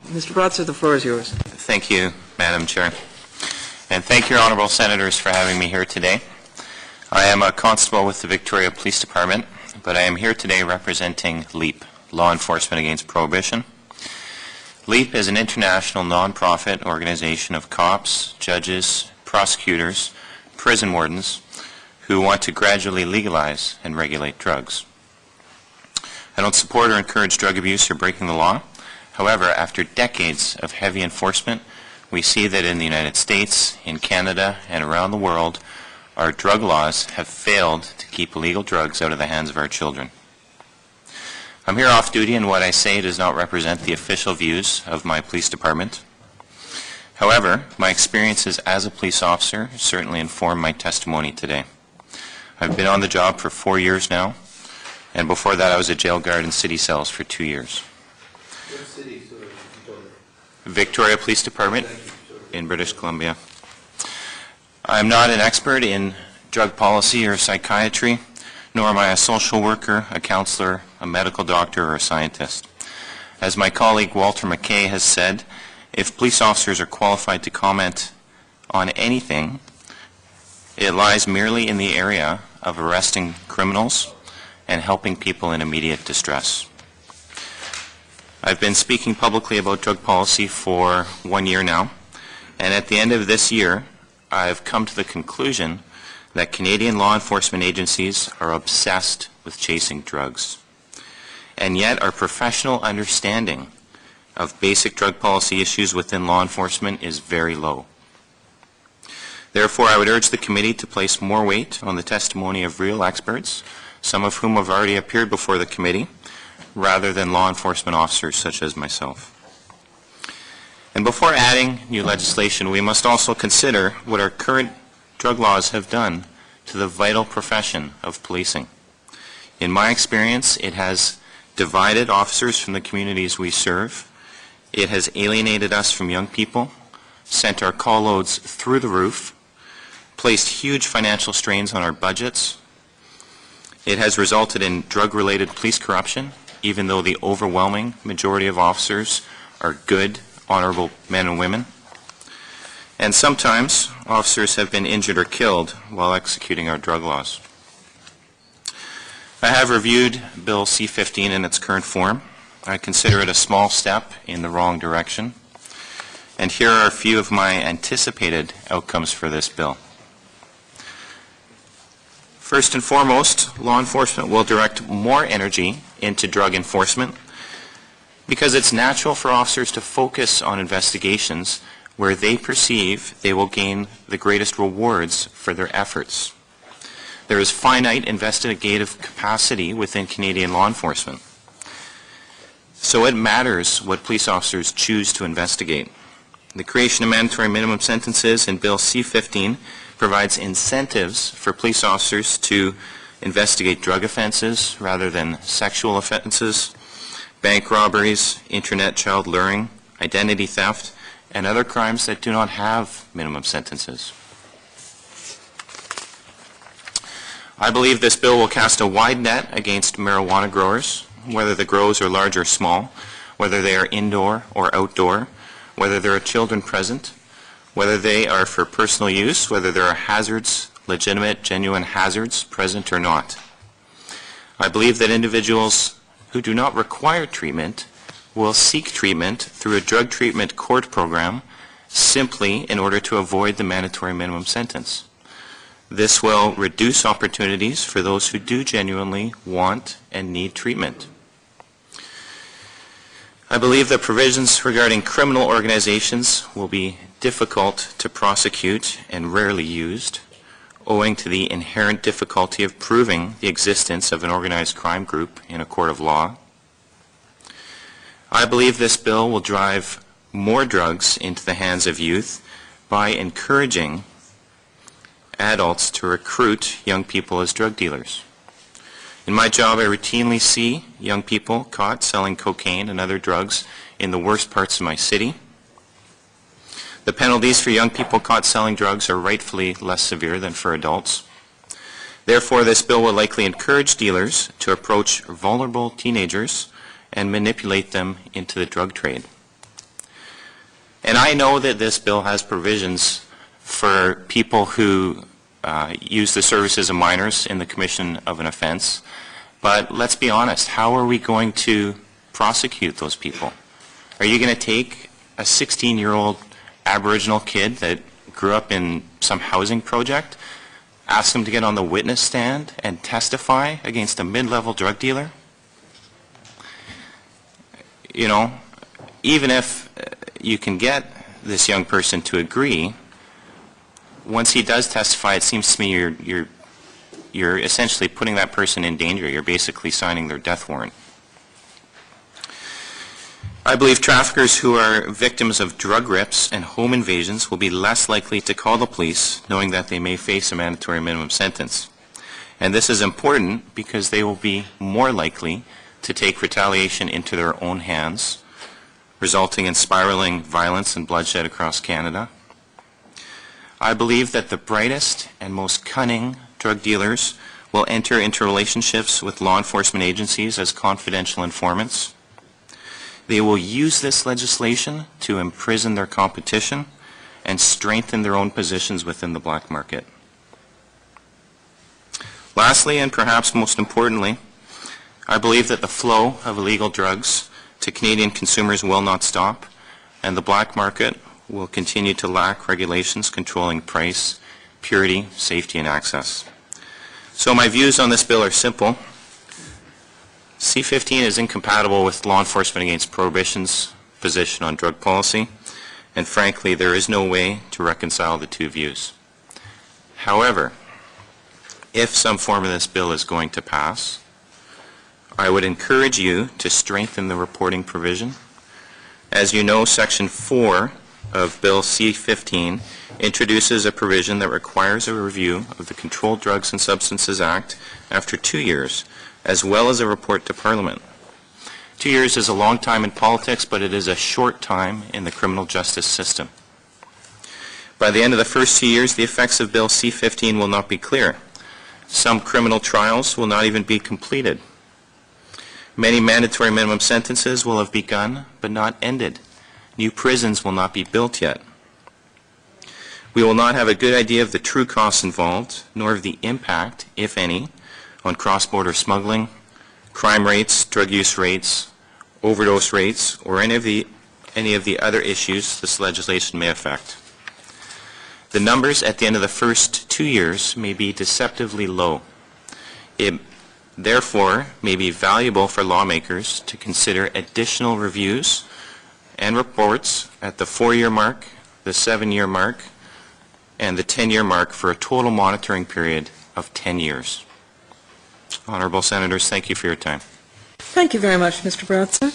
Mr. Bratzer, the floor is yours. Thank you, Madam Chair. And thank you, Honourable Senators, for having me here today. I am a constable with the Victoria Police Department, but I am here today representing LEAP, Law Enforcement Against Prohibition. LEAP is an international non-profit organization of cops, judges, prosecutors, prison wardens who want to gradually legalize and regulate drugs. I don't support or encourage drug abuse or breaking the law. However, after decades of heavy enforcement, we see that in the United States, in Canada, and around the world, our drug laws have failed to keep illegal drugs out of the hands of our children. I'm here off duty, and what I say does not represent the official views of my police department. However, my experiences as a police officer certainly inform my testimony today. I've been on the job for 4 years now, and before that I was a jail guard in city cells for 2 years. What city, sir? Victoria Police Department in British Columbia. I'm not an expert in drug policy or psychiatry, nor am I a social worker, a counselor, a medical doctor, or a scientist. As my colleague Walter McKay has said, if police officers are qualified to comment on anything, it lies merely in the area of arresting criminals and helping people in immediate distress. I've been speaking publicly about drug policy for 1 year now, and at the end of this year, I've come to the conclusion that Canadian law enforcement agencies are obsessed with chasing drugs. And yet our professional understanding of basic drug policy issues within law enforcement is very low. Therefore, I would urge the committee to place more weight on the testimony of real experts, some of whom have already appeared before the committee, rather than law enforcement officers such as myself. And before adding new legislation, we must also consider what our current drug laws have done to the vital profession of policing. In my experience, it has divided officers from the communities we serve. It has alienated us from young people, sent our call loads through the roof, placed huge financial strains on our budgets. It has resulted in drug-related police corruption, even though the overwhelming majority of officers are good, honorable men and women. And sometimes officers have been injured or killed while executing our drug laws. I have reviewed Bill C-15 in its current form. I consider it a small step in the wrong direction. And here are a few of my anticipated outcomes for this bill. First and foremost, law enforcement will direct more energy into drug enforcement because it's natural for officers to focus on investigations where they perceive they will gain the greatest rewards for their efforts. There is finite investigative capacity within Canadian law enforcement. So it matters what police officers choose to investigate. The creation of mandatory minimum sentences in Bill C-15 provides incentives for police officers to investigate drug offenses rather than sexual offenses, bank robberies, internet child luring, identity theft, and other crimes that do not have minimum sentences. I believe this bill will cast a wide net against marijuana growers, whether the grows are large or small, whether they are indoor or outdoor, whether there are children present, whether they are for personal use, whether there are hazards, legitimate, genuine hazards present or not. I believe that individuals who do not require treatment will seek treatment through a drug treatment court program simply in order to avoid the mandatory minimum sentence. This will reduce opportunities for those who do genuinely want and need treatment. I believe that provisions regarding criminal organizations will be difficult to prosecute and rarely used, owing to the inherent difficulty of proving the existence of an organized crime group in a court of law. I believe this bill will drive more drugs into the hands of youth by encouraging adults to recruit young people as drug dealers. In my job, I routinely see young people caught selling cocaine and other drugs in the worst parts of my city. The penalties for young people caught selling drugs are rightfully less severe than for adults. Therefore, this bill will likely encourage dealers to approach vulnerable teenagers and manipulate them into the drug trade. And I know that this bill has provisions for people who use the services of minors in the commission of an offense, but let's be honest, how are we going to prosecute those people? Are you going to take a 16-year-old Aboriginal kid that grew up in some housing project, ask them to get on the witness stand and testify against a mid-level drug dealer? You know, even if you can get this young person to agree, once he does testify, it seems to me you're essentially putting that person in danger. You're basically signing their death warrant. I believe traffickers who are victims of drug rips and home invasions will be less likely to call the police, knowing that they may face a mandatory minimum sentence. And this is important because they will be more likely to take retaliation into their own hands, resulting in spiraling violence and bloodshed across Canada. I believe that the brightest and most cunning drug dealers will enter into relationships with law enforcement agencies as confidential informants. They will use this legislation to imprison their competition and strengthen their own positions within the black market. Lastly, and perhaps most importantly, I believe that the flow of illegal drugs to Canadian consumers will not stop, and the black market will continue to lack regulations controlling price, purity, safety, and access. So my views on this bill are simple. C-15 is incompatible with law enforcement against prohibition's position on drug policy, and frankly, there is no way to reconcile the two views. However, if some form of this bill is going to pass, I would encourage you to strengthen the reporting provision. As you know, Section 4 of Bill C-15 introduces a provision that requires a review of the Controlled Drugs and Substances Act after 2 years, as well as a report to Parliament. 2 years is a long time in politics, but it is a short time in the criminal justice system. By the end of the first 2 years, the effects of Bill C-15 will not be clear. Some criminal trials will not even be completed. Many mandatory minimum sentences will have begun but not ended. New prisons will not be built yet. We will not have a good idea of the true costs involved, nor of the impact, if any, on cross-border smuggling, crime rates, drug use rates, overdose rates, or any of the other issues this legislation may affect. The numbers at the end of the first 2 years may be deceptively low. It therefore may be valuable for lawmakers to consider additional reviews and reports at the 4-year mark, the 7-year mark, and the 10-year mark for a total monitoring period of 10 years. Honourable Senators, thank you for your time. Thank you very much, Mr. Bradson.